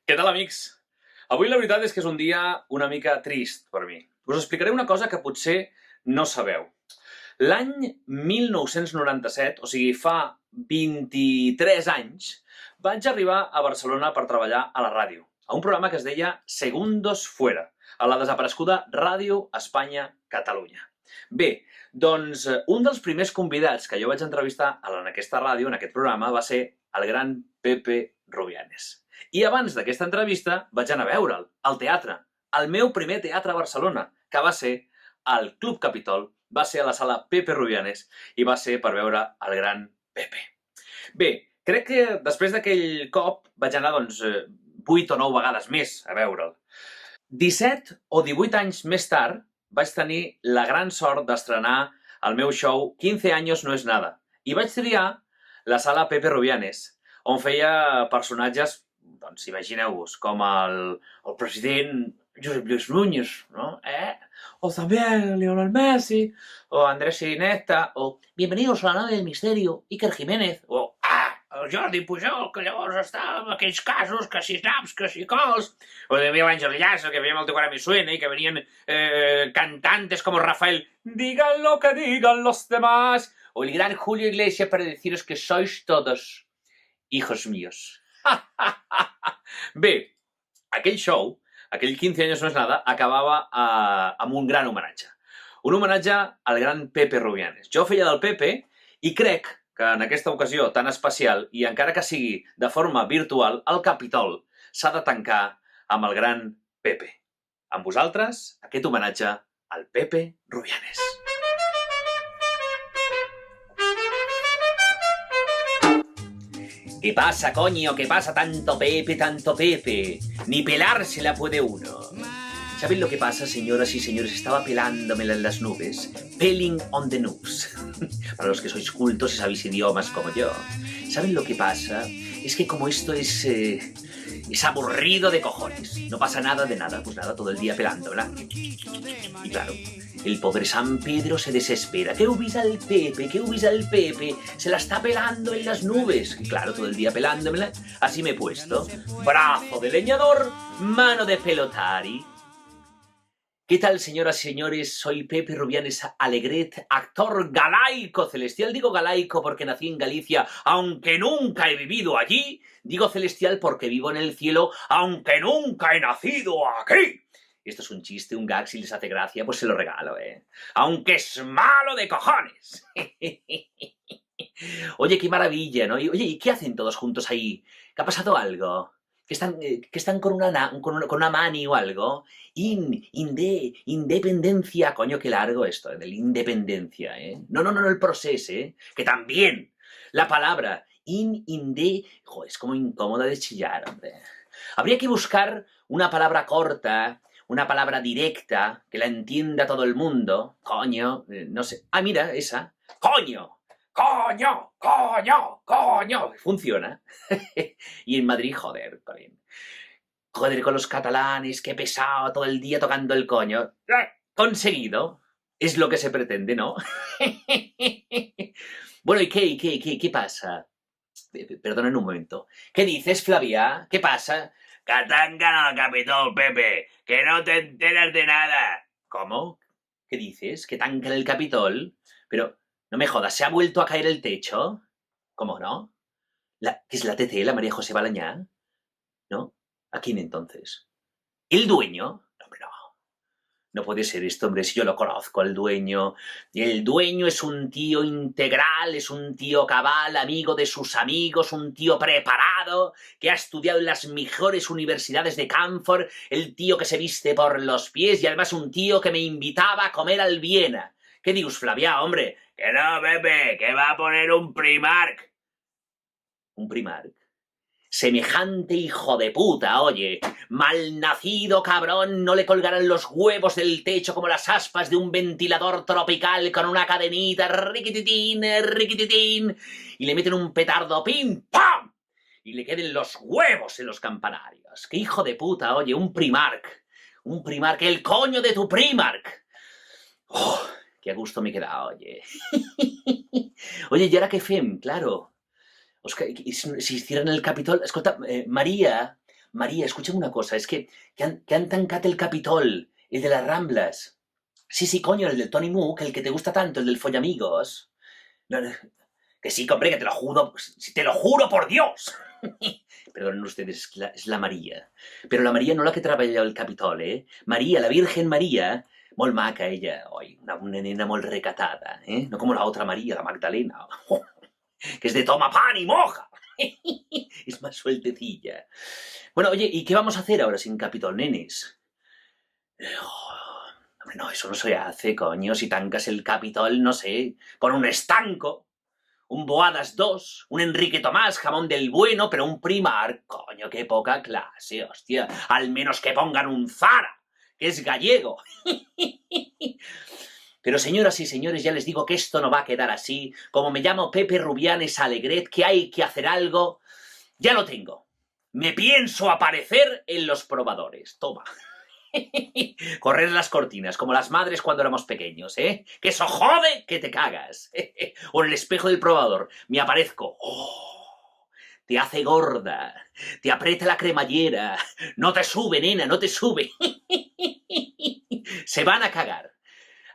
Què tal, amics? Avui la veritat és que és un dia una mica trist per mi. Us explicaré una cosa que potser no sabeu. L'any 1997, o sigui, fa 23 anys, vaig arribar a Barcelona per treballar a la ràdio, a un programa que es deia Segundos Fuera, a la desapareguda Ràdio Espanya Catalunya. Bé, doncs un dels primers convidats que jo vaig entrevistar en aquesta ràdio, en aquest programa, va ser el gran Pepe Rubianes. I abans d'aquesta entrevista vaig anar a veure'l, al teatre, al meu primer teatre a Barcelona, que va ser al Club Capitol, va ser a la sala Pepe Rubianes i va ser per veure el gran Pepe. Bé, crec que després d'aquell cop vaig anar, 8 o 9 vegades més a veure'l. 17 o 18 anys més tard vaig tenir la gran sort d'estrenar el meu show 15 años no es nada i vaig triar la sala Pepe Rubianes, on feia personatges, doncs imagineu-vos, com el president Josep Lluís Núñez, no? O también Lionel Messi, o Andrés Iniesta, o Bienvenidos a la nave del misterio, Iker Jiménez, o el Jordi Pujol, que llavors estava en aquells casos, que si naps, que si cols, o de Miguel Ángel Llazo, que veníem al Teu cara me suena, y que venían cantantes como Rafael, digan lo que digan los demás, o el gran Julio Iglesias para deciros que sois todos hijos míos. Bé, aquell show, aquell 15 anys no és nada, acabava amb un gran homenatge. Un homenatge al gran Pepe Rubianes. Jo feia del Pepe i crec que en aquesta ocasió tan especial, i encara que sigui de forma virtual, el Capitol s'ha de tancar amb el gran Pepe. Amb vosaltres, aquest homenatge al Pepe Rubianes. ¿Qué pasa, coño? ¿Qué pasa? Tanto Pepe. Ni pelársela puede uno. ¿Saben lo que pasa, señoras y señores? Estaba pelándomela en las nubes. Pelling on the nubes. Para los que sois cultos y sabéis idiomas como yo. ¿Saben lo que pasa? Es que como esto es aburrido de cojones. No pasa nada de nada. Pues nada, todo el día pelándomela. Y claro, el pobre San Pedro se desespera. ¿Qué hubisa el Pepe? ¿Qué hubisa el Pepe? Se la está pelando en las nubes. Y claro, todo el día pelándomela. Así me he puesto. Brazo de leñador, mano de pelotari. ¿Qué tal, señoras y señores? Soy Pepe Rubianes Alegret, actor galaico celestial. Digo galaico porque nací en Galicia, aunque nunca he vivido allí. Digo celestial porque vivo en el cielo, aunque nunca he nacido aquí. Esto es un chiste, un gag, si les hace gracia, pues se lo regalo, Aunque es malo de cojones. Oye, qué maravilla, ¿no? Oye, ¿y qué hacen todos juntos ahí? ¿Que ha pasado algo? ¿Que están con una mani o algo? Independencia, coño, qué largo esto, de la independencia, No, el proceso, que también la palabra joder, es como incómoda de chillar, hombre. Habría que buscar una palabra corta, una palabra directa, que la entienda todo el mundo. Coño, no sé. Ah, mira, esa. ¡Coño! ¡Coño! ¡Coño! ¡Coño! Funciona. Y en Madrid, joder, Colín. Joder, con los catalanes, qué pesado, todo el día tocando el coño. Conseguido. Es lo que se pretende, ¿no? Bueno, ¿y qué pasa? Perdona un momento. ¿Qué dices, Flavia? ¿Qué pasa? ¡Que t'han ganado el Capitol, Pepe! ¡Que no te enteras de nada! ¿Cómo? ¿Qué dices? ¿Que tancan el Capitol? Pero, no me jodas, ¿se ha vuelto a caer el techo? ¿Cómo no? ¿Qué es la TC, la María José Balañá? ¿No? ¿A quién entonces? ¿El dueño? No, hombre, no. No puede ser esto, hombre, si yo lo conozco, el dueño. El dueño es un tío integral, es un tío cabal, amigo de sus amigos, un tío preparado, que ha estudiado en las mejores universidades de Camford, el tío que se viste por los pies y además un tío que me invitaba a comer al Viena. ¿Qué dius, Flavia, hombre? Que no, Pepe, que va a poner un Primark. ¿Un Primark? Semejante hijo de puta, oye, malnacido cabrón, no le colgarán los huevos del techo como las aspas de un ventilador tropical con una cadenita, riquititín, riquititín, y le meten un petardo, pim, pam, y le queden los huevos en los campanarios. ¡Qué hijo de puta, oye, un Primark, el coño de tu Primark! ¡Oh, qué a gusto me queda, oye! Oye, ¿y ahora qué fem? Claro. Si hicieran el Capitol... Escolta, Maria, Maria, escúchame una cosa, és que han tancat el Capitol, el de las Ramblas. Sí, coño, el del Tony Mook, el que te gusta tanto, el del Follamigos. No, no, que sí, hombre, que te lo juro por Dios. Perdonen ustedes, es la Maria. Però la Maria no la que treballa al Capitol, Maria, la Virgen Maria, molt maca ella, oi, una nena molt recatada, no com la otra Maria, la Magdalena, que es de toma pan y moja. Es más sueltecilla. Bueno, oye, ¿y qué vamos a hacer ahora sin Capitol, nenes? Hombre, no, eso no se hace, coño. Si tancas el Capitol, no sé, con un estanco, un Boadas 2, un Enrique Tomás, jamón del bueno, pero un Primar, coño, qué poca clase, hostia. Al menos que pongan un Zara, que es gallego. Pero señoras y señores, ya les digo que esto no va a quedar así. Como me llamo Pepe Rubianes Alegret, que hay que hacer algo, ya lo tengo. Me pienso aparecer en los probadores. Toma. Correr las cortinas, como las madres cuando éramos pequeños, Que eso jode que te cagas. O en el espejo del probador. Me aparezco. ¡Oh! Te hace gorda. Te aprieta la cremallera. No te sube, nena, no te sube. Se van a cagar.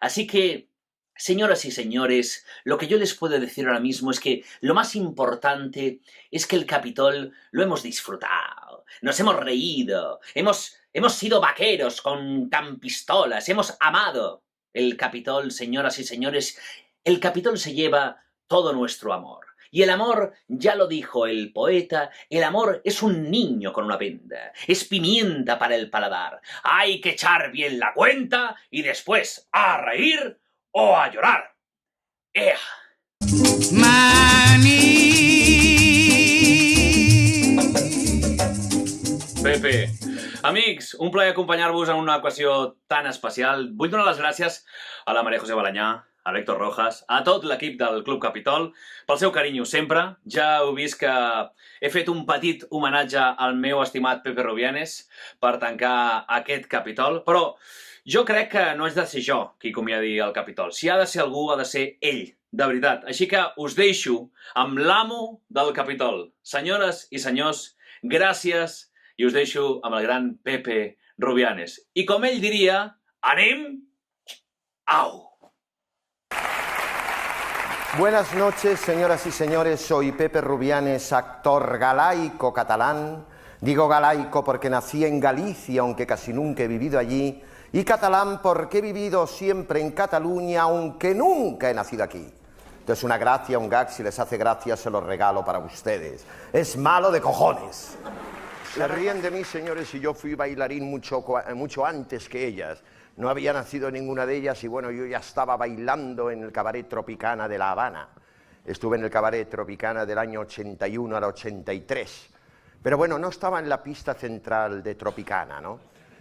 Así que, señoras y señores, lo que yo les puedo decir ahora mismo es que lo más importante es que el Capitol lo hemos disfrutado, nos hemos reído, hemos sido vaqueros con campistolas, hemos amado. El Capitol, señoras y señores, el Capitol se lleva todo nuestro amor. Y el amor, ya lo dijo el poeta, el amor es un niño con una venda, es pimienta para el paladar. Hay que echar bien la cuenta y después a reír o a llorar. ¡Ea! Mami. Pepe, amics, un plaer acompanyar-vos en una ocasió tan especial. Vull donar les gràcies a la Maria José Balanyà, a l'Héctor Rojas, a tot l'equip del Club Capitol, pel seu carinyo sempre. Ja heu vist que he fet un petit homenatge al meu estimat Pepe Rubianes per tancar aquest Capitol, però jo crec que no és de ser jo qui acomiadi el Capitol. Si ha de ser algú, ha de ser ell, de veritat. Així que us deixo amb l'amo del Capitol. Senyores i senyors, gràcies, i us deixo amb el gran Pepe Rubianes. I com ell diria, anem... Au! Buenas noches, señoras y señores. Soy Pepe Rubianes, actor galaico catalán. Digo galaico porque nací en Galicia, aunque casi nunca he vivido allí. Y catalán porque he vivido siempre en Cataluña, aunque nunca he nacido aquí. Entonces una gracia, un gag, si les hace gracia se los regalo para ustedes. Es malo de cojones. Se ríen de mí, señores, y yo fui bailarín mucho antes que ellas. No había nacido ninguna de ellas y bueno, yo ya estaba bailando en el Cabaret Tropicana de La Habana. Estuve en el Cabaret Tropicana del año 81 al 83. Pero bueno, no estaba en la pista central de Tropicana, ¿no?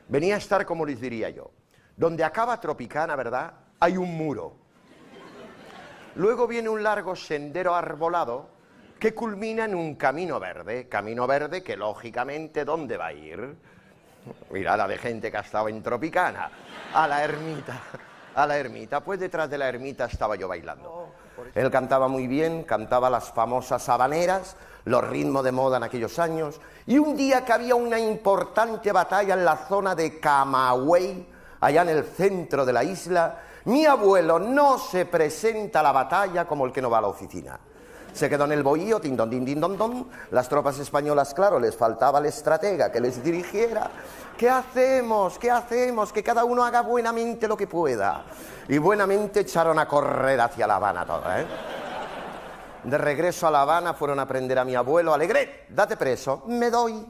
Venía a estar, como les diría yo, donde acaba Tropicana, ¿verdad? Hay un muro. Luego viene un largo sendero arbolado que culmina en un camino verde que lógicamente, ¿dónde va a ir? Mirada de gente que ha estado en Tropicana, a la ermita, pues detrás de la ermita estaba yo bailando. Él cantaba muy bien, cantaba las famosas habaneras, los ritmos de moda en aquellos años, y un día que había una importante batalla en la zona de Camagüey, allá en el centro de la isla, mi abuelo no se presenta a la batalla como el que no va a la oficina. Se quedó en el bohío, tin don, din, din, don, don. Las tropas españolas, claro, les faltaba el estratega que les dirigiera. ¿Qué hacemos? ¿Qué hacemos? Que cada uno haga buenamente lo que pueda. Y buenamente echaron a correr hacia La Habana todo, De regreso a La Habana fueron a prender a mi abuelo. Alegret, date preso. Me doy.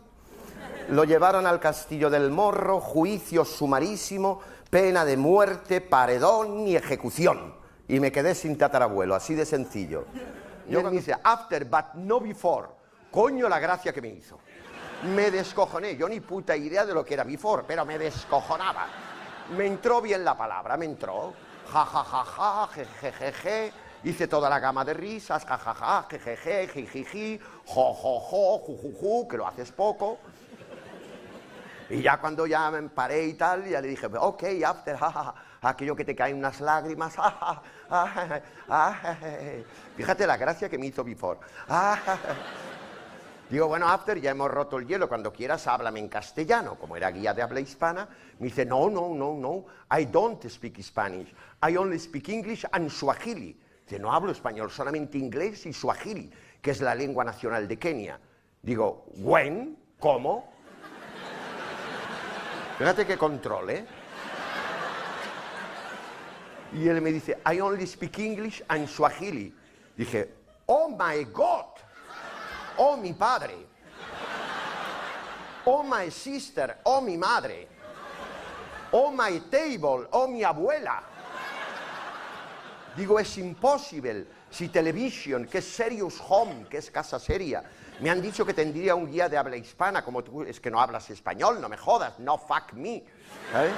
Lo llevaron al Castillo del Morro, juicio sumarísimo, pena de muerte, paredón y ejecución. Y me quedé sin tatarabuelo, así de sencillo. Yo me dice, after, but no before. Coño la gracia que me hizo. Me descojoné, yo ni puta idea de lo que era before, pero me descojonaba. Me entró bien la palabra, me entró. Ja, ja, ja, ja, je, je, je, je. Hice toda la gama de risas, ja, ja, ja, je, je, je, ji, ji, ji, jo, jo, jo, ju, ju, ju, que lo haces poco. Y ya cuando ya me paré y tal, ya le dije, ok, after, jajaja, aquello que te caen unas lágrimas, jajaja, fíjate la gracia que me hizo before. Digo, bueno, After, ya hemos roto el hielo, cuando quieras háblame en castellano. Como era guía de habla hispana, me dice, no, I don't speak Spanish, I only speak English and Swahili. Dice, no hablo español, solamente inglés y Swahili, que es la lengua nacional de Kenia. Digo, ¿when? ¿Cómo? Fíjate qué control, ¿eh? Y él me dice, I only speak English and Swahili. Dije, oh my God, oh mi padre, oh my sister, oh mi madre, oh my table, oh mi abuela. Digo, es imposible. Si Television, que es Serious Home, que es casa seria, me han dicho que tendría un guía de habla hispana, como tú, es que no hablas español, no me jodas, no fuck me. ¿Sabes?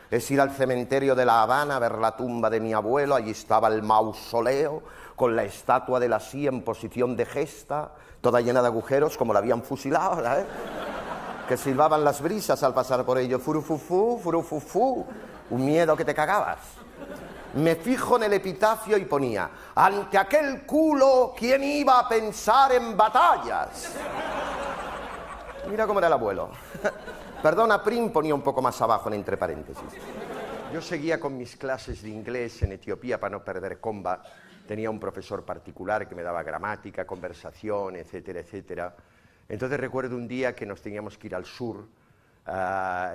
Es ir al cementerio de La Habana a ver la tumba de mi abuelo, allí estaba el mausoleo, con la estatua de la silla en posición de gesta, toda llena de agujeros, como la habían fusilado, ¿sabes? Que silbaban las brisas al pasar por ello, furufufú, furufufú, un miedo que te cagabas. Me fijo en el epitafio y ponía, ante aquel culo, ¿quién iba a pensar en batallas? Mira cómo era el abuelo. Perdona, Prim ponía un poco más abajo en entre paréntesis. Yo seguía con mis clases de inglés en Etiopía para no perder comba. Tenía un profesor particular que me daba gramática, conversación, etcétera, etcétera. Entonces recuerdo un día que nos teníamos que ir al sur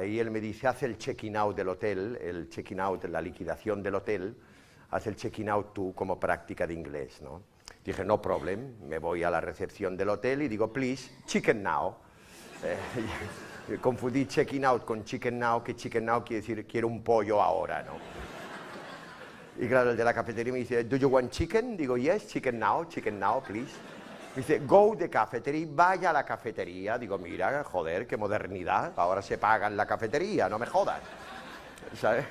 y él me dice, haz el check-in out del hotel, el check-in out, la liquidación del hotel, haz el check-in out tú como práctica de inglés, ¿no? Dije, no problem, me voy a la recepción del hotel y digo, please, chicken now. Confundí check-in out con chicken now, que chicken now quiere decir quiero un pollo ahora, ¿no? Y claro, el de la cafetería me dice, do you want chicken? Digo, yes, chicken now, please. Me dice, go de cafetería, vaya a la cafetería. Digo, mira, joder, qué modernidad, ahora se paga en la cafetería, no me jodas. ¿Sabes?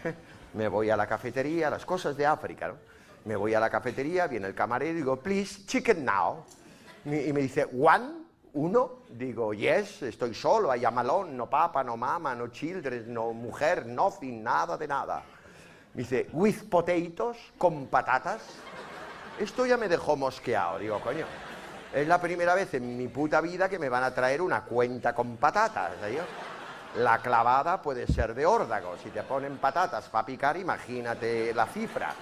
Me voy a la cafetería, las cosas de África, ¿no? Me voy a la cafetería, viene el camarero, digo, please, chicken now. Y me dice, one. ¿Uno? Digo, yes, estoy solo, I am alone, no papa, no mama, no children, no mujer, nothing, nada de nada. Me dice, with potatoes, con patatas. Esto ya me dejó mosqueado, digo, coño, es la primera vez en mi puta vida que me van a traer una cuenta con patatas, ¿sabes? La clavada puede ser de órdago, si te ponen patatas para picar, imagínate la cifra.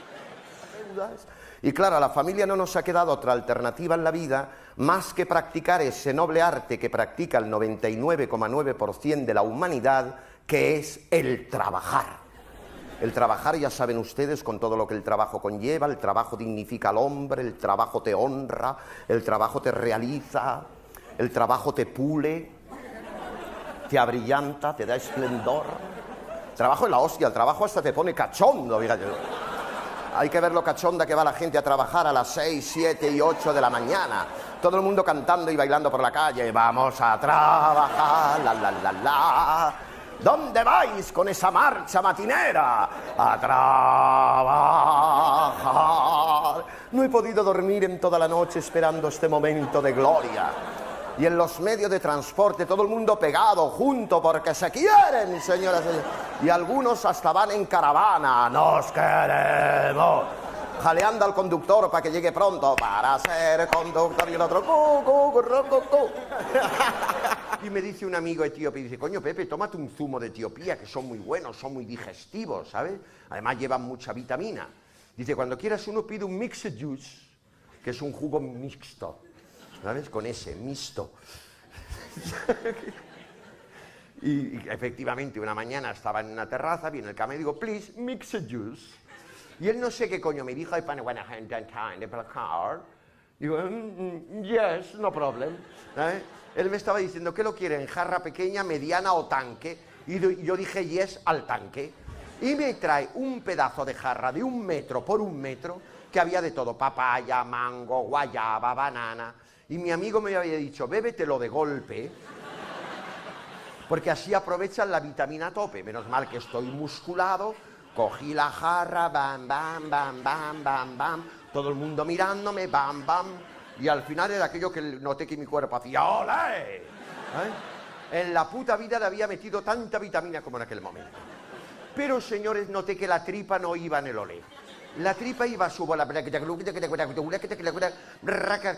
Y claro, a la familia no nos ha quedado otra alternativa en la vida más que practicar ese noble arte que practica el 99,9% de la humanidad, que es el trabajar. El trabajar, ya saben ustedes, con todo lo que el trabajo conlleva, el trabajo dignifica al hombre, el trabajo te honra, el trabajo te realiza, el trabajo te pule, te abrillanta, te da esplendor. El trabajo es la hostia, el trabajo hasta te pone cachondo, fíjate. Hay que ver lo cachonda que va la gente a trabajar a las 6, 7 y 8 de la mañana. Todo el mundo cantando y bailando por la calle. Vamos a trabajar, la, la, la, la. ¿Dónde vais con esa marcha matinera? A trabajar. No he podido dormir en toda la noche esperando este momento de gloria. Y en los medios de transporte todo el mundo pegado, junto, porque se quieren, señoras y señores. Y algunos hasta van en caravana. ¡Nos queremos! Jaleando al conductor para que llegue pronto, para ser conductor. Y el otro, Y me dice un amigo etíope, dice, coño, Pepe, tómate un zumo de Etiopía, que son muy buenos, son muy digestivos, ¿sabes? Además llevan mucha vitamina. Dice, cuando quieras uno, pide un mixed juice, que es un jugo mixto. ¿Sabes? Con ese, mixto. Y efectivamente, una mañana estaba en una terraza, viene el camarero y digo, please, mix a juice. Y él no sé qué coño me dijo, I find one hand and kind of car. Digo, yes, no problem. ¿Sabes? Él me estaba diciendo, ¿qué lo quiere? ¿En jarra pequeña, mediana o tanque? Y yo dije, yes, al tanque. Y me trae un pedazo de jarra de 1 metro por 1 metro, que había de todo, papaya, mango, guayaba, banana. Y mi amigo me había dicho, bébetelo de golpe, porque así aprovechan la vitamina a tope. Menos mal que estoy musculado, cogí la jarra, bam, bam, bam, bam, bam, bam, todo el mundo mirándome, bam, bam, y al final era aquello que noté que mi cuerpo hacía, ¡olé! ¿Eh? En la puta vida le había metido tanta vitamina como en aquel momento. Pero, señores, noté que la tripa no iba en el olé. La tripa iba a su bola,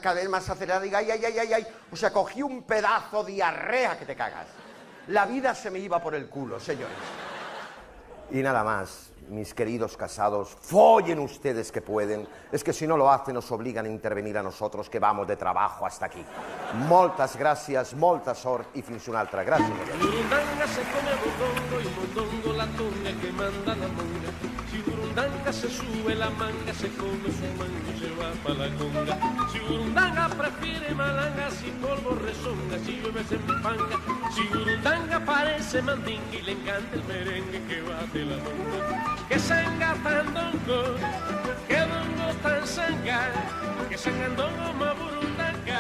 cada vez más acelerada, y ay. O sea, cogí un pedazo de diarrea que te cagas. La vida se me iba por el culo, señores. Y nada más, mis queridos casados, follen ustedes que pueden. Es que si no lo hacen, nos obligan a intervenir a nosotros, que vamos de trabajo hasta aquí. Moltes gràcies, molta sort i fins una altra. Gràcies. Burundanga se come mondongo y mondongo la tonga que manda la monga. Si Burundanga se sube la manga, se come su mango y se va pa' la conga. Si Burundanga prefiere malanga, si polvo rezonga, si llueve se empanga. Si Burundanga parece mandinga y le encanta el merengue que va de la monga. Que sanga tandongo, que dongo tan sanga, que sangandongo ma Burundanga.